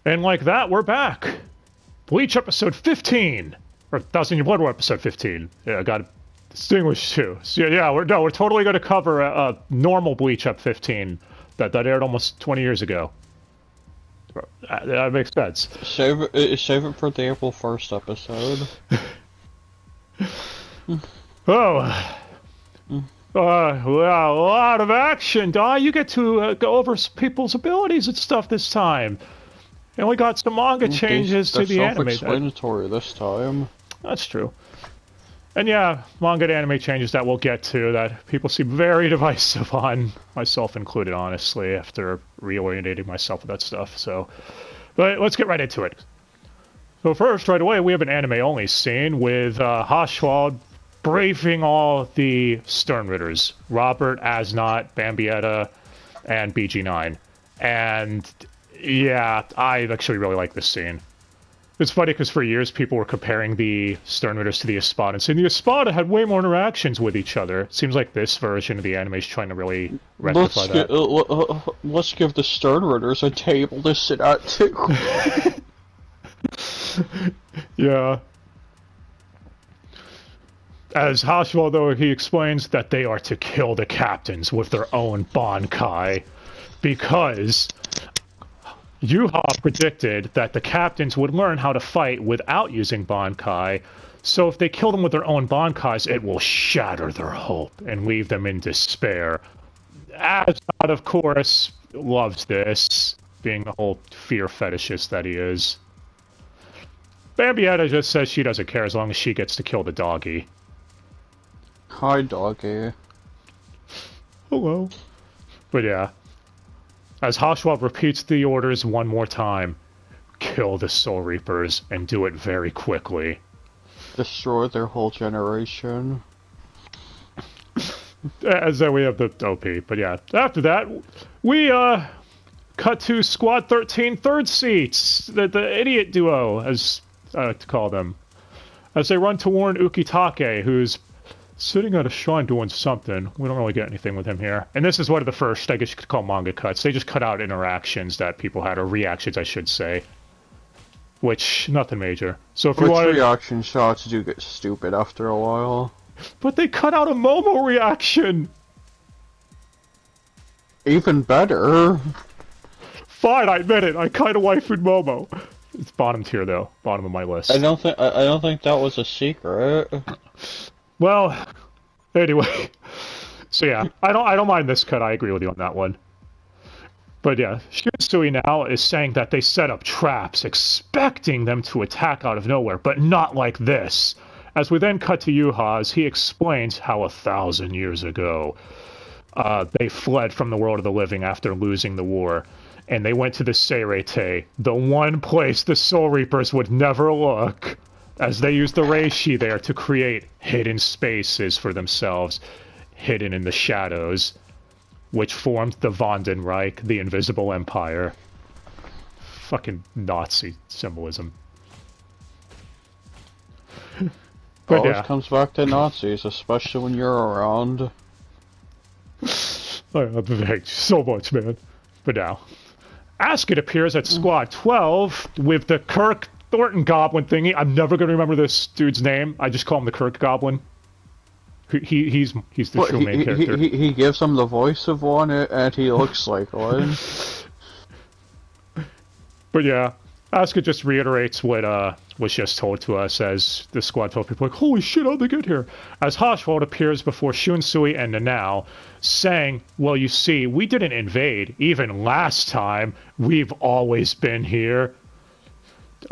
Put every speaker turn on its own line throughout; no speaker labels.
And like that, we're back. Bleach episode 15. Or Thousand Year Blood War episode 15. Yeah, I got to distinguish too. So yeah, we're totally going to cover a normal Bleach ep 15 that aired almost 20 years ago. That makes sense.
Save it for the April 1st episode.
Oh. A lot of action, you get to go over people's abilities and stuff this time. And we got some manga changes to the anime.
Self-explanatory this time.
That's true. And yeah, manga to anime changes that we'll get to that people seem very divisive on, myself included, honestly, after reorientating myself with that stuff. So, but let's get right into it. So first, right away, we have an anime-only scene with Haschwald briefing all the Sternritters, Robert, Asnot, Bambietta, and BG9. And yeah, I actually really like this scene. It's funny because for years people were comparing the Sternritters to the Espada and saying the Espada had way more interactions with each other. It seems like this version of the anime is trying to really rectify that.
Let's give the Sternritters a table to sit at too.
Yeah. As Haschwald, though, he explains that they are to kill the captains with their own Bankai, because Yuha predicted that the captains would learn how to fight without using Bankai, so if they kill them with their own Bankais, it will shatter their hope and leave them in despair. Asnot, of course, loves this, being the whole fear fetishist that he is. Bambietta just says she doesn't care as long as she gets to kill the doggy.
Hi, doggy.
Hello. But yeah. As Haschwald repeats the orders one more time, kill the Soul Reapers and do it very quickly.
Destroy their whole generation.
As then we have the OP, but yeah. After that, we cut to Squad 13 third seats, the idiot duo, as I like to call them, as they run to warn Ukitake, who's sitting at a shrine doing something. We don't really get anything with him here. And this is one of the first, I guess you could call manga cuts. They just cut out interactions that people had, or reactions, I should say. Which, nothing major. So if you want
reaction shots do get stupid after a while.
But they cut out a Momo reaction!
Even better.
Fine, I admit it. I kinda waifued Momo. It's bottom tier, though. Bottom of my list.
I don't think that was a secret.
Well, anyway, so yeah, I don't mind this cut. I agree with you on that one. But yeah, Shunsui now is saying that they set up traps, expecting them to attack out of nowhere, but not like this. As we then cut to Yuha, as he explains how 1,000 years ago, they fled from the world of the living after losing the war, and they went to the Seirete, the one place the Soul Reapers would never look, as they used the Reishi there to create hidden spaces for themselves, hidden in the shadows, which formed the Vandenreich, the Invisible Empire. Fucking Nazi symbolism. But
always comes back to Nazis, especially when you're around.
Thank you so much, man. But now, Asket appears at Squad 12 with the Kirk Thornton Goblin thingy. I'm never going to remember this dude's name. I just call him the Kirk Goblin. He's the true main character.
He gives him the voice of one, and he looks like one.
But yeah, Asuka just reiterates what was just told to us as the Squad 12 people are like, holy shit, how'd they get here? As Haschwald appears before Shunsui and Nanao, saying, well, you see, we didn't invade. Even last time, we've always been here.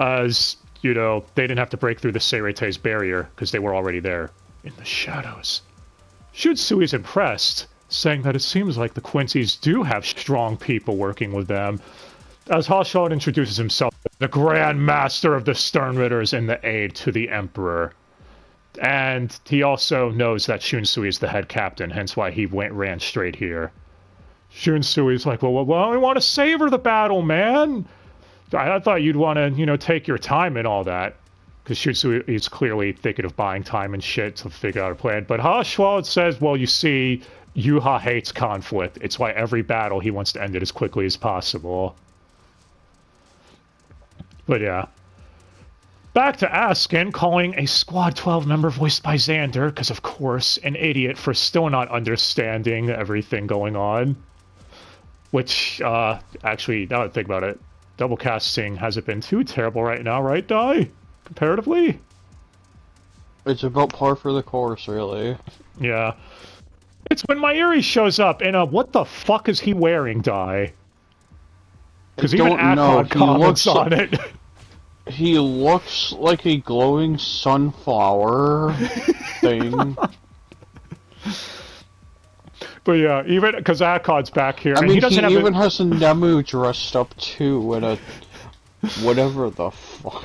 As, you know, they didn't have to break through the Seirete's barrier, because they were already there, in the shadows. Shunsui is impressed, saying that it seems like the Quincy's do have strong people working with them, as Haschwald introduces himself as the Grand Master of the Sternritters and the aide to the Emperor. And he also knows that Shunsui is the head captain, hence why he ran straight here. Shunsui's like, well, we want to savor the battle, man! I thought you'd want to, you know, take your time and all that. Because Shunsui is clearly thinking of buying time and shit to figure out a plan. But Haschwald says, well, you see, Yuha hates conflict. It's why every battle he wants to end it as quickly as possible. But yeah. Back to Askin calling a Squad 12 member voiced by Xander, because of course, an idiot for still not understanding everything going on. Which, actually, now that I think about it, double casting hasn't been too terrible right now, right, Dai? Comparatively?
It's about par for the course, really.
Yeah. It's when Mayuri shows up and, what the fuck is he wearing, Dai? Because even Akon comments on it.
He looks like a glowing sunflower thing.
But yeah, even because Akon's back here,
I mean,
he doesn't have
even has a Nemu dressed up too in a whatever the fuck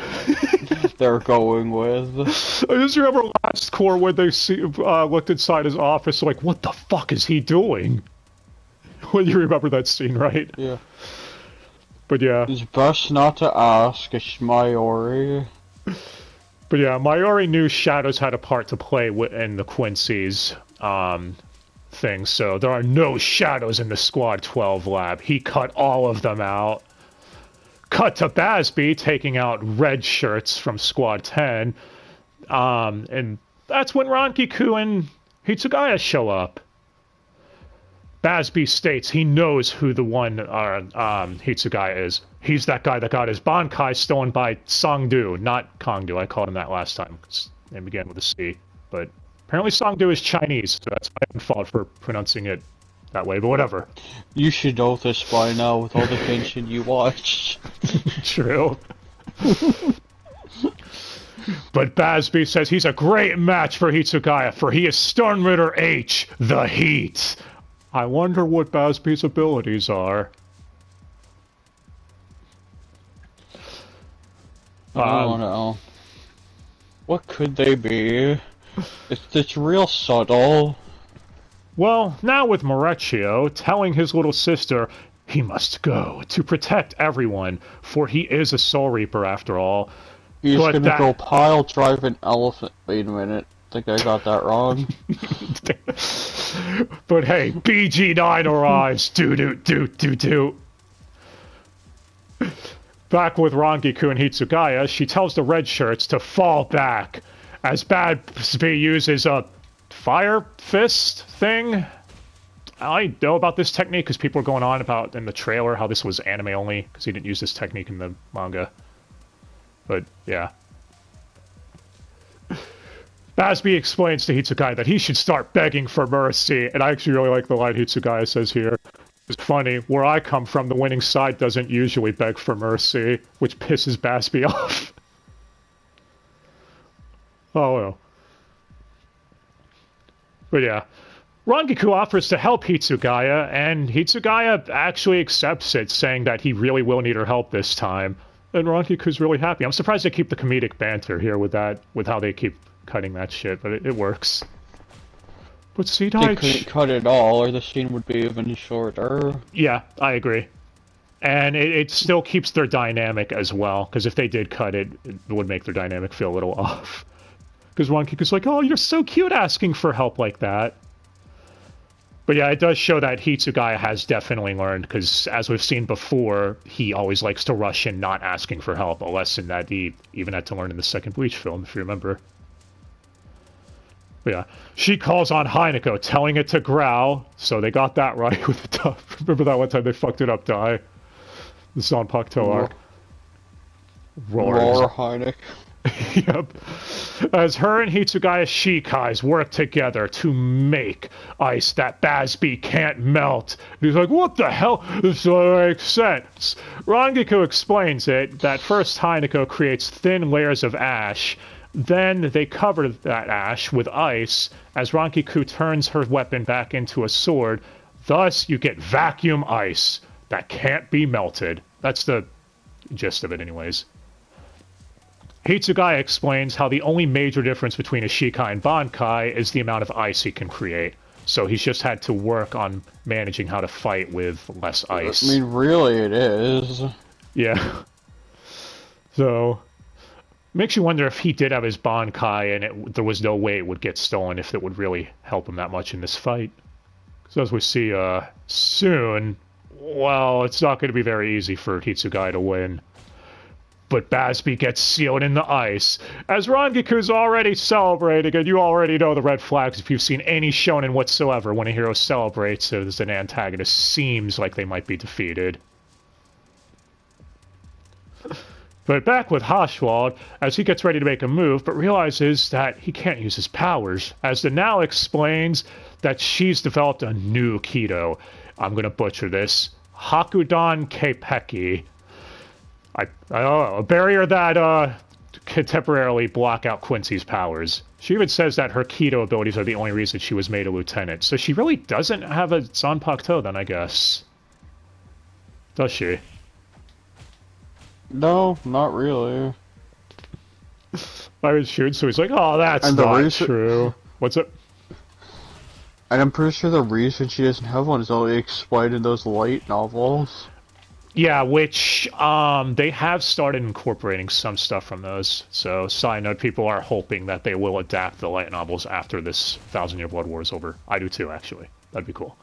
they're going with.
I just remember last core when they looked inside his office, like, what the fuck is he doing? When you remember that scene, right?
Yeah.
But yeah.
It's best not to ask, it's Mayuri.
But yeah, Mayuri knew Shadows had a part to play in the Quincy's thing, so there are no Shadows in the Squad 12 lab. He cut all of them out. Cut to Bazz B taking out red shirts from Squad 10. And that's when Rankiku and Hitsugaya show up. Bazz B states he knows who the one Hitsugaya is. He's that guy that got his Bankai stolen by Songdu, not Kongdu. I called him that last time. They began with a C. But apparently Songdu is Chinese, so that's my fault for pronouncing it that way, but whatever.
You should know this by now with all the Genshin you watch.
True. But Bazz B says he's a great match for Hitsugaya, for he is Stormritter H, the Heat. I wonder what Bazz B's abilities are.
I don't know. What could they be? It's real subtle.
Well, now with Maurecchio telling his little sister he must go to protect everyone, for he is a Soul Reaper after all.
He's gonna go pile drive an elephant. Wait a minute. I think I got that wrong.
But hey, BG9 arrives. Do. Back with Rangiku and Hitsugaya, she tells the red shirts to fall back as Bazz B uses a fire fist thing. I know about this technique because people were going on about in the trailer how this was anime only because he didn't use this technique in the manga. But yeah. Bazz B explains to Hitsugaya that he should start begging for mercy, and I actually really like the line Hitsugaya says here. It's funny, where I come from, the winning side doesn't usually beg for mercy, which pisses Bazz B off. Oh well. But yeah. Rangiku offers to help Hitsugaya, and Hitsugaya actually accepts it, saying that he really will need her help this time. And Rankiku's really happy. I'm surprised they keep the comedic banter here with that, with how they keep cutting that shit, but it works. But see,
they couldn't cut it all, or the scene would be even shorter.
Yeah, I agree. And it still keeps their dynamic as well, because if they did cut it, it would make their dynamic feel a little off. Because Rankiku's like, oh, you're so cute asking for help like that. But yeah, it does show that Hitsugaya has definitely learned, because as we've seen before, he always likes to rush in not asking for help, a lesson that he even had to learn in the second Bleach film, if you remember. But yeah, she calls on Heineko, telling it to growl, so they got that right with the tough. Remember that one time they fucked it up, Dai? The Zanpakuto arc.
Roar Heineko.
Yep. As her and Hitsugaya Shikai's work together to make ice that Bazz B can't melt. And he's like, what the hell? This doesn't make sense. Rangiku explains it, that first Heineko creates thin layers of ash, then they cover that ash with ice as Rangiku turns her weapon back into a sword. Thus, you get vacuum ice that can't be melted. That's the gist of it anyways. Hitsugaya explains how the only major difference between a Shikai and Bankai is the amount of ice he can create. So he's just had to work on managing how to fight with less ice.
I mean, really it is.
Yeah. So, makes you wonder if he did have his Bankai and there was no way it would get stolen, if it would really help him that much in this fight. So as we see soon, well, it's not going to be very easy for Hitsugaya to win. But Bazz B gets sealed in the ice. As Rangiku's already celebrating, and you already know the red flags if you've seen any shonen whatsoever, when a hero celebrates as an antagonist seems like they might be defeated. But back with Haschwald, as he gets ready to make a move, but realizes that he can't use his powers, as the now explains that she's developed a new Kido. I'm gonna butcher this. Hakudan Keipeki. I don't know, a barrier that could temporarily block out Quincy's powers. She even says that her Kido abilities are the only reason she was made a lieutenant. So she really doesn't have a Zanpakuto then, I guess. Does she?
No, not really.
I was shooting, so he's like, oh, that's not true. What's up?
And I'm pretty sure the reason she doesn't have one is only explained in those light novels.
Yeah, which they have started incorporating some stuff from those. So, side note, people are hoping that they will adapt the light novels after this 1,000-Year Blood War is over. I do too, actually. That'd be cool.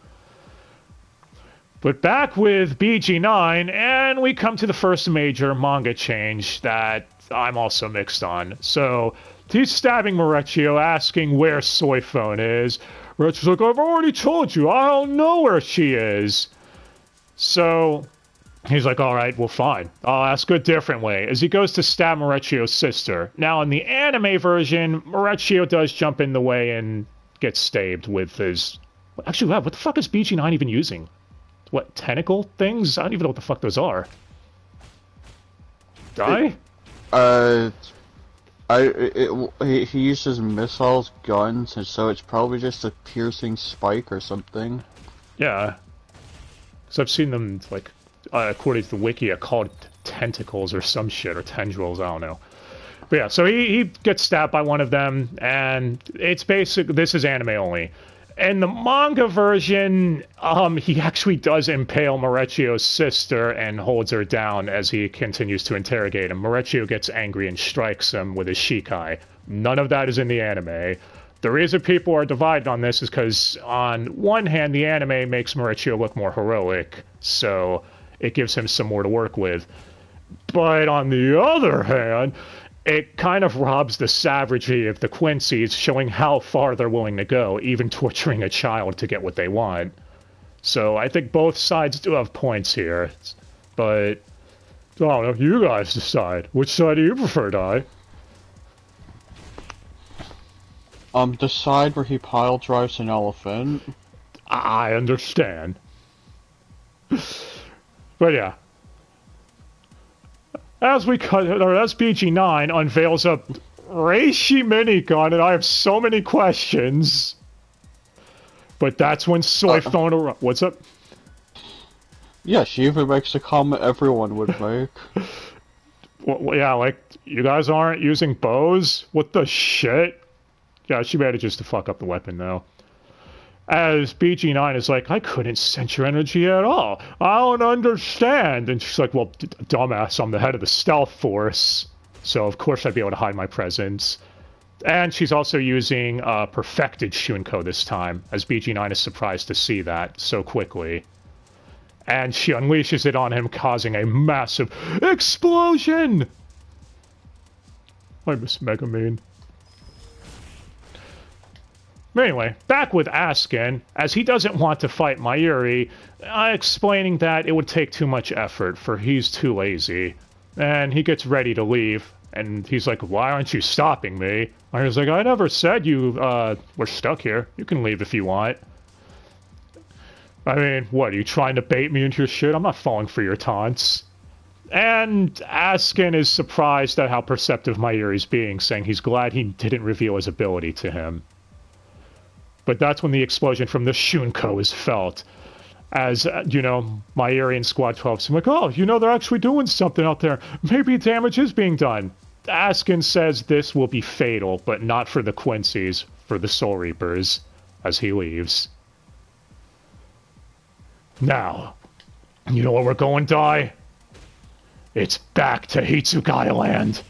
But back with BG9, and we come to the first major manga change that I'm also mixed on. So, he's stabbing Marechio, asking where Soy Phone is. Marechio's like, I've already told you, I don't know where she is. So, he's like, alright, well fine. I'll ask a different way, as he goes to stab Marechio's sister. Now, in the anime version, Marechio does jump in the way and gets stabbed with his... Actually, wow, what the fuck is BG9 even using? What, tentacle things? I don't even know what the fuck those are. Die?
He uses missiles, guns, and so it's probably just a piercing spike or something.
Yeah. Because I've seen them, like, according to the wiki, called tentacles or some shit, or tendrils, I don't know. But yeah, so he gets stabbed by one of them, and it's this is anime only. In the manga version, he actually does impale Marechio's sister and holds her down as he continues to interrogate him. Marechio gets angry and strikes him with his shikai. None of that is in the anime. The reason people are divided on this is because, on one hand, the anime makes Marechio look more heroic, so it gives him some more to work with. But on the other hand, it kind of robs the savagery of the Quincy's, showing how far they're willing to go, even torturing a child to get what they want. So I think both sides do have points here. But, I don't know, you guys decide. Which side do you prefer, Dai?
The side where he pile drives an elephant.
I understand. But yeah. As BG9 unveils a Reishi minigun, and I have so many questions. But that's when Soy Phone... What's up?
Yeah, she even makes a comment everyone would make.
Well, yeah, like, you guys aren't using bows? What the shit? Yeah, she made it just to fuck up the weapon, though. As BG9 is like, I couldn't sense your energy at all. I don't understand. And she's like, well, dumbass, I'm the head of the stealth force. So, of course, I'd be able to hide my presence. And she's also using perfected Shunko this time, as BG9 is surprised to see that so quickly. And she unleashes it on him, causing a massive explosion! I miss Megumin. Anyway, back with Askin, as he doesn't want to fight Mayuri, explaining that it would take too much effort, for he's too lazy. And he gets ready to leave, and he's like, why aren't you stopping me? Mayuri's like, I never said you were stuck here. You can leave if you want. I mean, what, are you trying to bait me into your shit? I'm not falling for your taunts. And Askin is surprised at how perceptive Mayuri's being, saying he's glad he didn't reveal his ability to him. But that's when the explosion from the Shunko is felt. As, you know, Mayuri and Squad 12 seem like, oh, you know, they're actually doing something out there. Maybe damage is being done. Askin says this will be fatal, but not for the Quincy's, for the Soul Reapers, as he leaves. Now, you know where we're going, Dai? It's back to Hitsugaya land.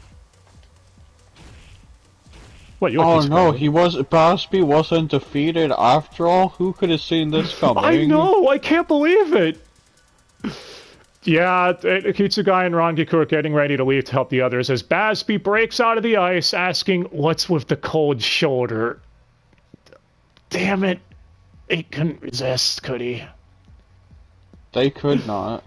What, you
oh no, Bazz B wasn't defeated after all? Who could have seen this coming?
I know, I can't believe it! Yeah, Hitsugaya and Rangiku are getting ready to leave to help the others as Bazz B breaks out of the ice asking, "What's with the cold shoulder?" Damn it. He couldn't resist, could he?
They could not.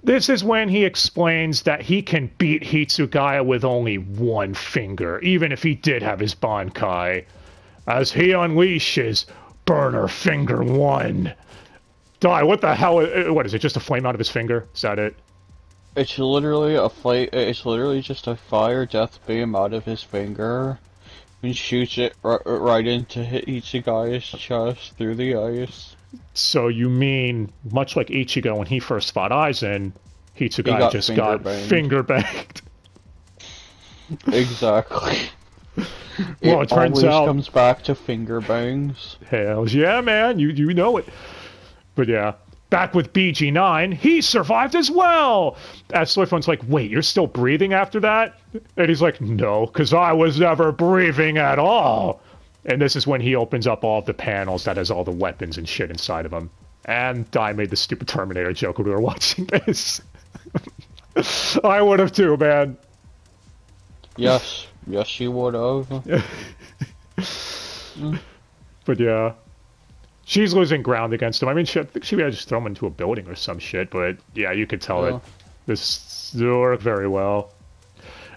This is when he explains that he can beat Hitsugaya with only one finger, even if he did have his Bankai, as he unleashes Burner Finger 1. Die, what the hell? What is it, just a flame out of his finger? Is that it?
It's literally it's literally just a fire death beam out of his finger. And shoots it right into Hitsugaya's chest through the ice.
So you mean, much like Ichigo when he first fought Aizen, Hitsugaya just got finger banged.
Exactly.
Well, it turns out
comes back to finger bangs.
Hells yeah, man, you know it. But yeah, back with BG9, he survived as well! As Swiftfone's like, wait, you're still breathing after that? And he's like, no, because I was never breathing at all! And this is when he opens up all of the panels that has all the weapons and shit inside of them. And I made the stupid Terminator joke when we were watching this. I would have too, man.
Yes, yes you would have.
But yeah. She's losing ground against him. I mean, I think she would just throw him into a building or some shit, but yeah, you could tell it. This worked very well.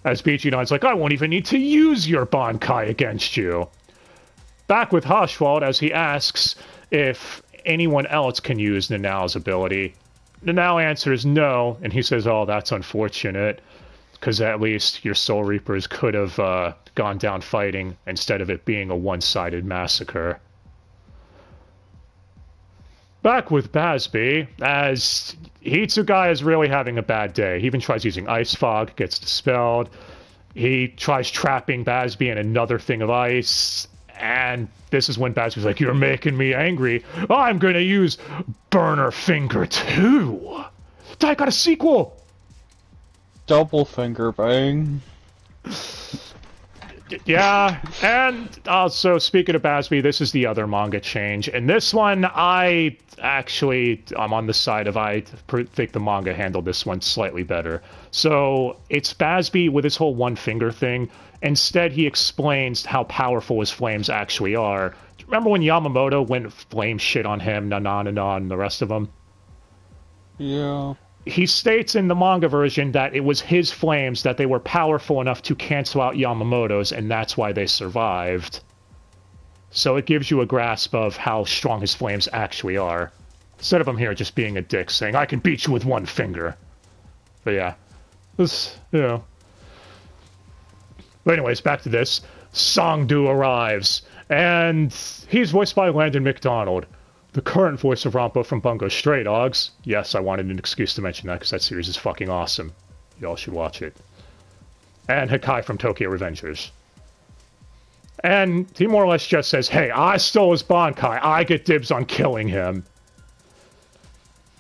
As BG9's like, I won't even need to use your Bankai against you. Back with Haschwald as he asks if anyone else can use Nanao's ability. Nanao answers no, and he says, oh, that's unfortunate, because at least your Soul Reapers could have gone down fighting instead of it being a one-sided massacre. Back with Bazz B, as Hitsugaya is really having a bad day. He even tries using Ice Fog, gets dispelled. He tries trapping Bazz B in another thing of ice, and this is when Bazz B's like, you're making me angry. I'm gonna use Burner Finger 2. I got a sequel!
Double finger bang.
Yeah, and also, speaking of Bazz B, this is the other manga change. And this one, I'm on the side of I think the manga handled this one slightly better. So, it's Bazz B with his whole one finger thing. Instead, he explains how powerful his flames actually are. Remember when Yamamoto went flame shit on him, Nana, and the rest of them?
Yeah.
He states in the manga version that it was his flames, that they were powerful enough to cancel out Yamamoto's, and that's why they survived. So it gives you a grasp of how strong his flames actually are. Instead of him here just being a dick saying, I can beat you with one finger. But yeah. This, you know. But anyways, back to this. Songdu arrives, and he's voiced by Landon McDonald. The current voice of Rampo from Bungo Stray Dogs. Yes, I wanted an excuse to mention that because that series is fucking awesome. Y'all should watch it. And Hakai from Tokyo Revengers. And he more or less just says, hey, I stole his Bankai. I get dibs on killing him.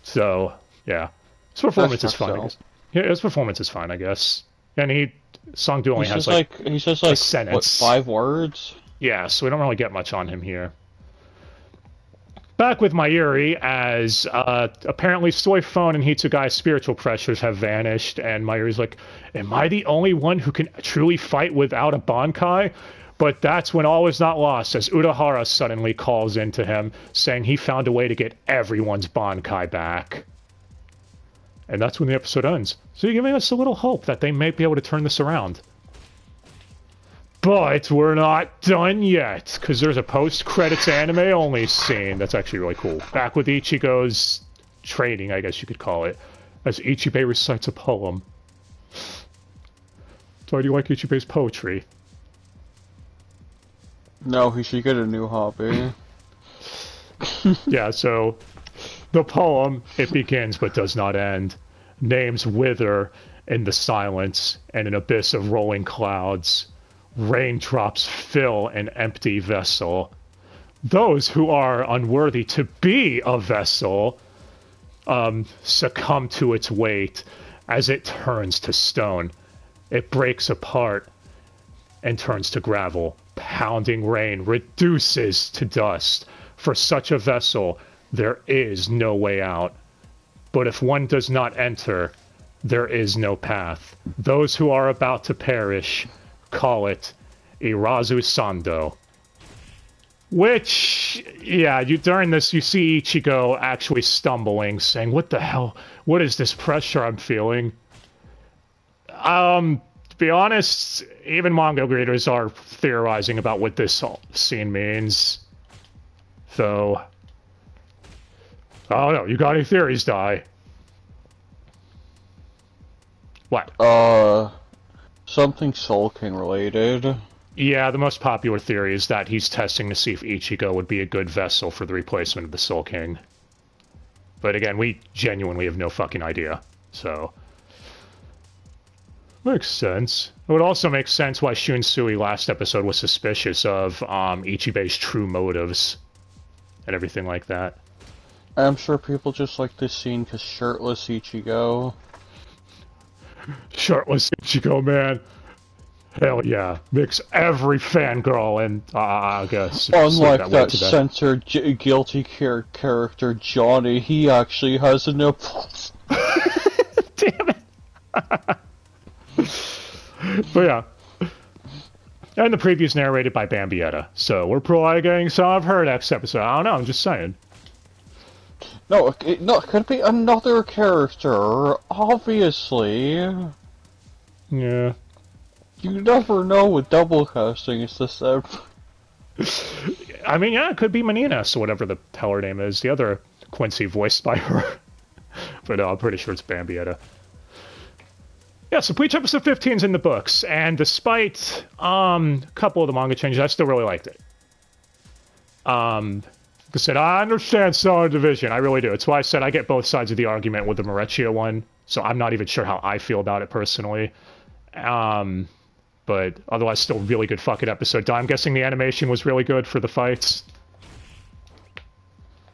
So, yeah. His performance is fine, I guess. Yeah, his performance is fine, I guess. And Songdu only has
he says like
a sentence.
What, 5 words?
Yeah, so we don't really get much on him here. Back with Mayuri, as apparently Soifone and Hitsugaya's spiritual pressures have vanished, and Mayuri's like, am I the only one who can truly fight without a Bankai? But that's when all is not lost, as Urahara suddenly calls into him, saying he found a way to get everyone's Bankai back. And that's when the episode ends. So you're giving us a little hope that they may be able to turn this around. But we're not done yet, because there's a post-credits anime-only scene that's actually really cool. Back with Ichigo's training, I guess you could call it, as Ichibei recites a poem. So do you like Ichibei's poetry?
No, he should get a new hobby.
Yeah, so the poem, it begins but does not end. Names wither in the silence and an abyss of rolling clouds. Raindrops fill an empty vessel. Those who are unworthy to be a vessel succumb to its weight as it turns to stone. It breaks apart and turns to gravel. Pounding rain reduces to dust. For such a vessel, there is no way out. but if one does not enter, there is no path. Those who are about to perish call it Irazu Sando. Which, yeah, during this, you see Ichigo actually stumbling, saying, what the hell? What is this pressure I'm feeling? To be honest, even manga readers are theorizing about what this scene means. So, I don't know. You got any theories, Dai? What?
Something Soul King related.
Yeah, the most popular theory is that he's testing to see if Ichigo would be a good vessel for the replacement of the Soul King. But again, we genuinely have no fucking idea. So, makes sense. It would also make sense why Shunsui last episode was suspicious of Ichibe's true motives and everything like that.
I'm sure people just like this scene because shirtless Ichigo.
Shirtless Ichigo, man. Hell yeah. Makes every fangirl, and I guess...
Unlike that censored guilty character Johnny, he actually has a nipples.
Damn it. But yeah. And the preview's narrated by Bambietta, so we're probably getting some of her next episode. I don't know, I'm just saying.
No, it could be another character, obviously.
Yeah.
You never know with double casting, it's the same.
I mean, yeah, it could be Maninas, or whatever the hell her name is. The other Quincy voiced by her. But no, I'm pretty sure it's Bambietta. Yeah, so Bleach episode 15's in the books, and despite a couple of the manga changes, I still really liked it. Like I said, I understand Solar Division, I really do. It's why I said I get both sides of the argument with the Marechia one, so I'm not even sure how I feel about it personally. But otherwise, still really good fucking episode. I'm guessing the animation was really good for the fights.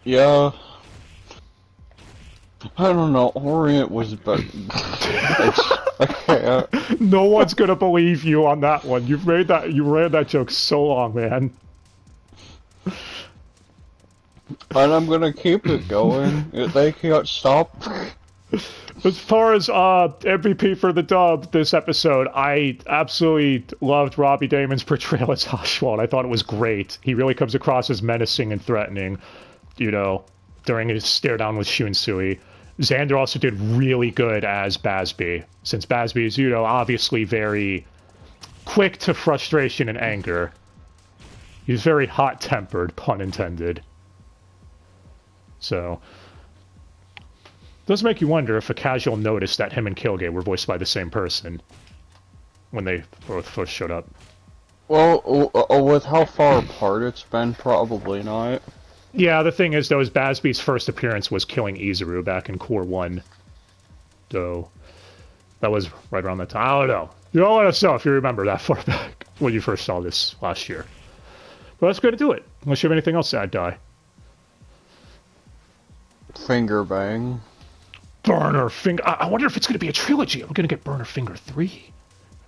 Yeah. I don't know, Orient was better. I can't.
No one's gonna believe you on that one. You ran that joke so long, man.
And I'm gonna keep it going. They can't stop.
As far as MVP for the dub this episode, I absolutely loved Robbie Damon's portrayal as Oswald. I thought it was great. He really comes across as menacing and threatening, you know, during his stare down with Shunsui. Xander also did really good as Bazz B, since Bazz B is, you know, obviously very quick to frustration and anger. He's very hot-tempered, pun intended. So, does make you wonder if a casual notice that him and Kilgate were voiced by the same person when they both first showed up.
Well, with how far apart it's been, probably not.
Yeah, the thing is, though, is Bazz B's first appearance was killing Izuru back in Core 1. So, that was right around that time. I don't know. You don't let us know if you remember that far back when you first saw this last year. But that's going to do it. Unless you have anything else to add, Dai.
Finger bang.
Burner Finger. I wonder if it's going to be a trilogy. We're going to get Burner Finger 3. We're going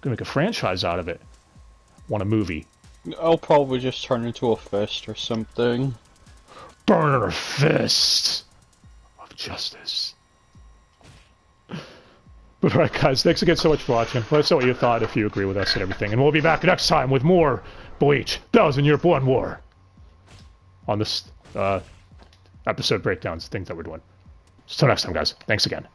to make a franchise out of it. Want a movie.
I'll probably just turn into a fist or something.
Burner Fist of Justice. But alright guys, thanks again so much for watching. Let us know what you thought, if you agree with us and everything. And we'll be back next time with more Bleach 1000-Year Blood War. On this episode breakdowns, things that we're doing. So next time guys, thanks again.